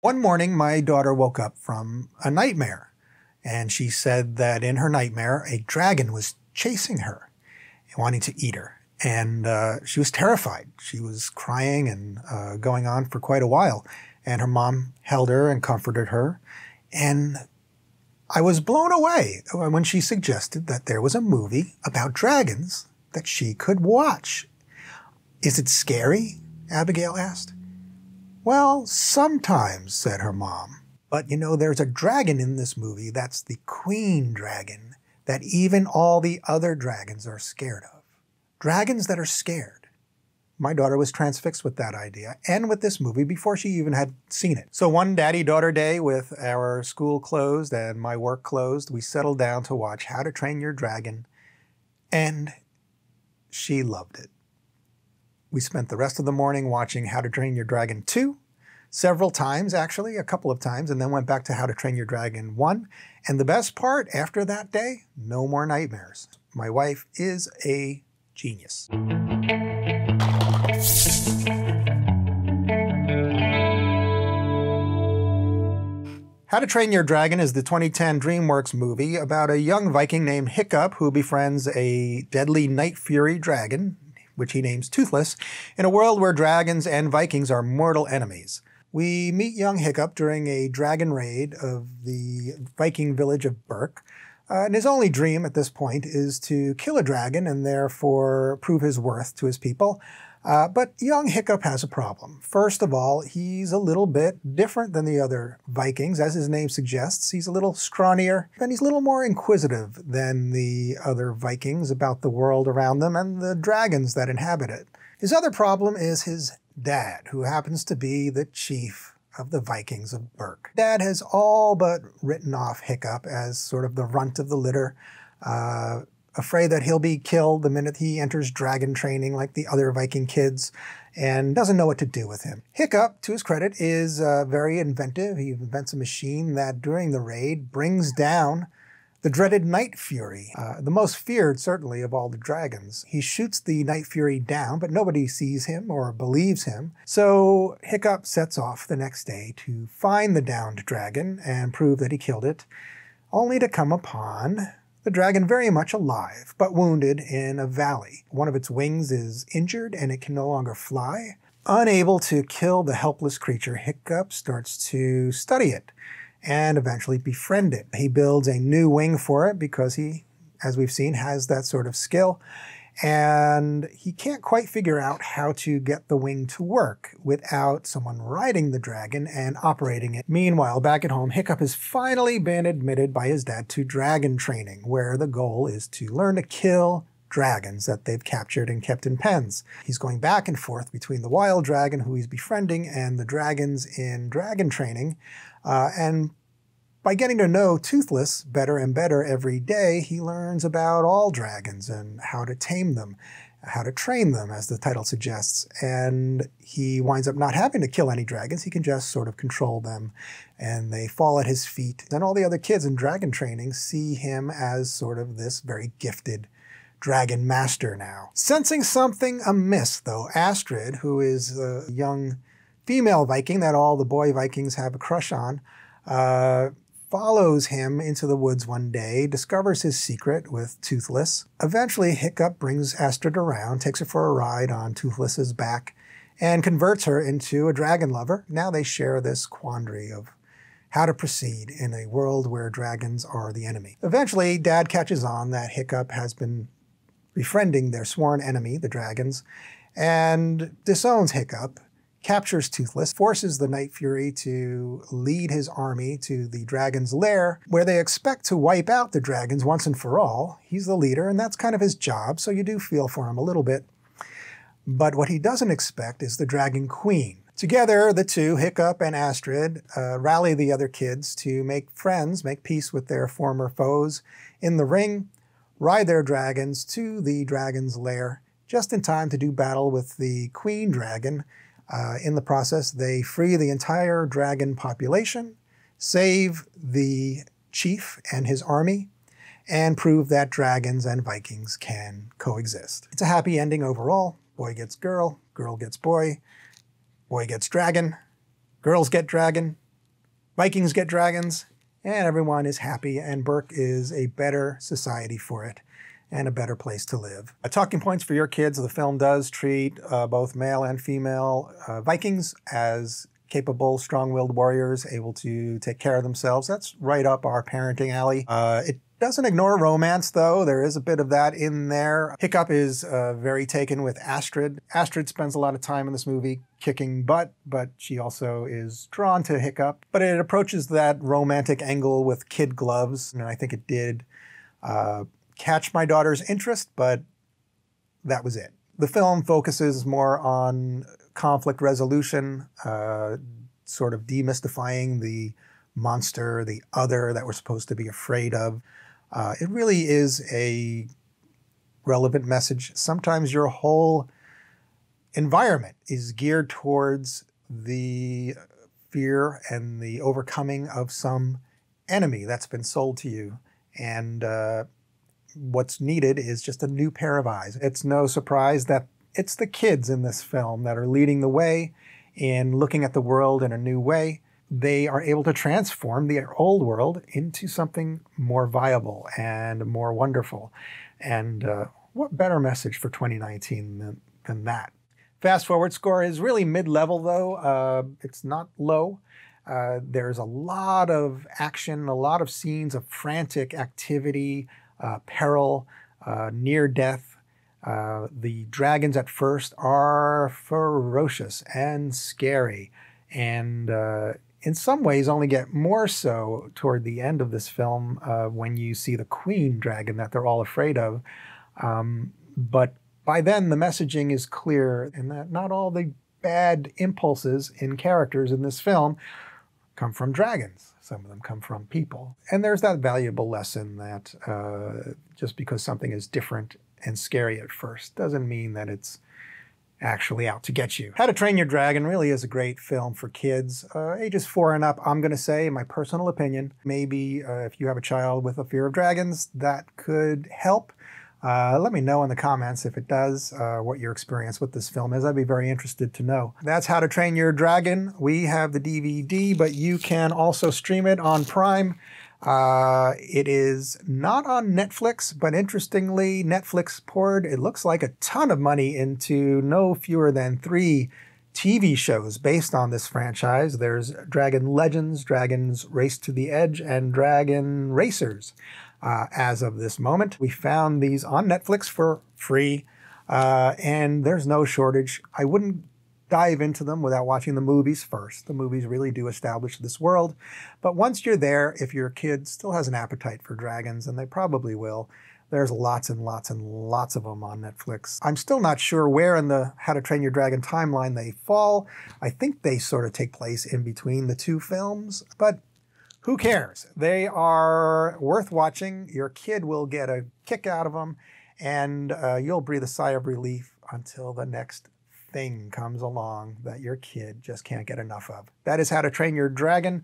One morning, my daughter woke up from a nightmare, and she said that in her nightmare, a dragon was chasing her and wanting to eat her. And she was terrified. She was crying and going on for quite a while. And her mom held her and comforted her. And I was blown away when she suggested that there was a movie about dragons that she could watch. Is it scary? Abigail asked. Well, sometimes, said her mom. But you know, there's a dragon in this movie that's the queen dragon that even all the other dragons are scared of. Dragons that are scared. My daughter was transfixed with that idea and with this movie before she even had seen it. So one daddy-daughter day with our school closed and my work closed, we settled down to watch How to Train Your Dragon, and she loved it. We spent the rest of the morning watching How to Train Your Dragon 2, several times actually, a couple of times, and then went back to How to Train Your Dragon 1. And the best part, after that day, no more nightmares. My wife is a genius. How to Train Your Dragon is the 2010 DreamWorks movie about a young Viking named Hiccup who befriends a deadly Night Fury dragon, which he names Toothless, in a world where dragons and Vikings are mortal enemies. We meet young Hiccup during a dragon raid of the Viking village of Berk, and his only dream at this point is to kill a dragon and therefore prove his worth to his people. But young Hiccup has a problem. First of all, he's a little bit different than the other Vikings, as his name suggests. He's a little scrawnier, and he's a little more inquisitive than the other Vikings about the world around them and the dragons that inhabit it. His other problem is his dad, who happens to be the chief of the Vikings of Berk. Dad has all but written off Hiccup as sort of the runt of the litter, afraid that he'll be killed the minute he enters dragon training like the other Viking kids, and doesn't know what to do with him. Hiccup, to his credit, is very inventive. He invents a machine that, during the raid, brings down the dreaded Night Fury, the most feared, certainly, of all the dragons. He shoots the Night Fury down, but nobody sees him or believes him. So Hiccup sets off the next day to find the downed dragon and prove that he killed it, only to come upon the dragon very much alive, but wounded in a valley. One of its wings is injured and it can no longer fly. Unable to kill the helpless creature, Hiccup starts to study it and eventually befriend it. He builds a new wing for it because he, as we've seen, has that sort of skill. And he can't quite figure out how to get the wing to work without someone riding the dragon and operating it. Meanwhile, back at home, Hiccup has finally been admitted by his dad to dragon training, where the goal is to learn to kill dragons that they've captured and kept in pens. He's going back and forth between the wild dragon who he's befriending and the dragons in dragon training. And by getting to know Toothless better and better every day, he learns about all dragons and how to tame them, how to train them, as the title suggests. And he winds up not having to kill any dragons. He can just sort of control them, and they fall at his feet. And all the other kids in dragon training see him as sort of this very gifted dragon master now. Sensing something amiss, though, Astrid, who is a young female Viking that all the boy Vikings have a crush on, follows him into the woods one day, discovers his secret with Toothless. Eventually, Hiccup brings Astrid around, takes her for a ride on Toothless's back, and converts her into a dragon lover. Now they share this quandary of how to proceed in a world where dragons are the enemy. Eventually, Dad catches on that Hiccup has been befriending their sworn enemy, the dragons, and disowns Hiccup, captures Toothless, forces the Night Fury to lead his army to the dragon's lair, where they expect to wipe out the dragons once and for all. He's the leader, and that's kind of his job, so you do feel for him a little bit. But what he doesn't expect is the Dragon Queen. Together, the two, Hiccup and Astrid, rally the other kids to make friends, make peace with their former foes in the ring, ride their dragons to the dragon's lair, just in time to do battle with the Queen Dragon. In the process, they free the entire dragon population, save the chief and his army, and prove that dragons and Vikings can coexist. It's a happy ending overall. Boy gets girl, girl gets boy, boy gets dragon, girls get dragon, Vikings get dragons, and everyone is happy, and Berk is a better society for it and a better place to live. Talking points for your kids: the film does treat both male and female Vikings as capable, strong-willed warriors able to take care of themselves. That's right up our parenting alley. It doesn't ignore romance, though. There is a bit of that in there. Hiccup is very taken with Astrid. Astrid spends a lot of time in this movie kicking butt, but she also is drawn to Hiccup. But it approaches that romantic angle with kid gloves, and I think it did catch my daughter's interest, but that was it. The film focuses more on conflict resolution, sort of demystifying the monster, the other that we're supposed to be afraid of. It really is a relevant message. Sometimes your whole environment is geared towards the fear and the overcoming of some enemy that's been sold to you. And what's needed is just a new pair of eyes. It's no surprise that it's the kids in this film that are leading the way in looking at the world in a new way. They are able to transform the old world into something more viable and more wonderful. And what better message for 2019 than that? Fast forward score is really mid-level, though. It's not low. There's a lot of action, a lot of scenes of frantic activity, peril, near death. The dragons at first are ferocious and scary, and in some ways only get more so toward the end of this film when you see the queen dragon that they're all afraid of. But by then the messaging is clear in that not all the bad impulses in characters in this film come from dragons. Some of them come from people. And there's that valuable lesson that just because something is different and scary at first doesn't mean that it's actually out to get you. How to Train Your Dragon really is a great film for kids. Ages 4 and up, I'm going to say, in my personal opinion. Maybe if you have a child with a fear of dragons, that could help. Let me know in the comments if it does, what your experience with this film is. I'd be very interested to know. That's How to Train Your Dragon. We have the DVD, but you can also stream it on Prime. It is not on Netflix, but interestingly, Netflix poured, it looks like, a ton of money into no fewer than 3 TV shows based on this franchise. There's Dragon Legends, Dragons Race to the Edge, and Dragon Racers. As of this moment, we found these on Netflix for free, and there's no shortage. I wouldn't dive into them without watching the movies first. The movies really do establish this world. But once you're there, if your kid still has an appetite for dragons, and they probably will, there's lots and lots and lots of them on Netflix. I'm still not sure where in the How to Train Your Dragon timeline they fall. I think they sort of take place in between the 2 films, but who cares? They are worth watching. Your kid will get a kick out of them, and you'll breathe a sigh of relief until the next thing comes along that your kid just can't get enough of. That is How to Train Your Dragon.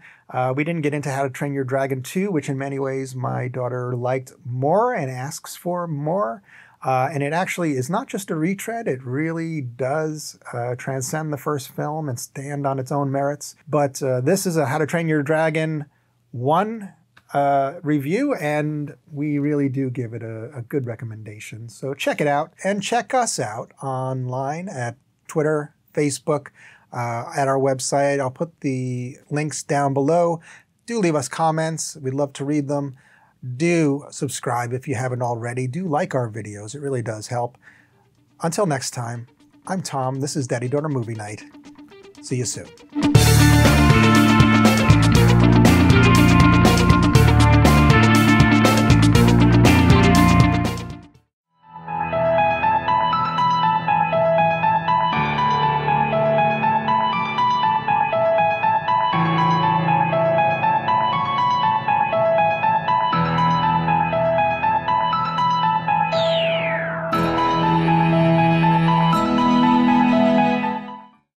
We didn't get into How to Train Your Dragon 2, which in many ways my daughter liked more and asks for more. And it actually is not just a retread. It really does transcend the first film and stand on its own merits. But this is a How to Train Your Dragon 1 review, and we really do give it a good recommendation. So check it out, and check us out online at Twitter, Facebook, at our website. I'll put the links down below. Do leave us comments. We'd love to read them. Do subscribe if you haven't already. Do like our videos. It really does help. Until next time, I'm Tom. This is Daddy Daughter Movie Night. See you soon.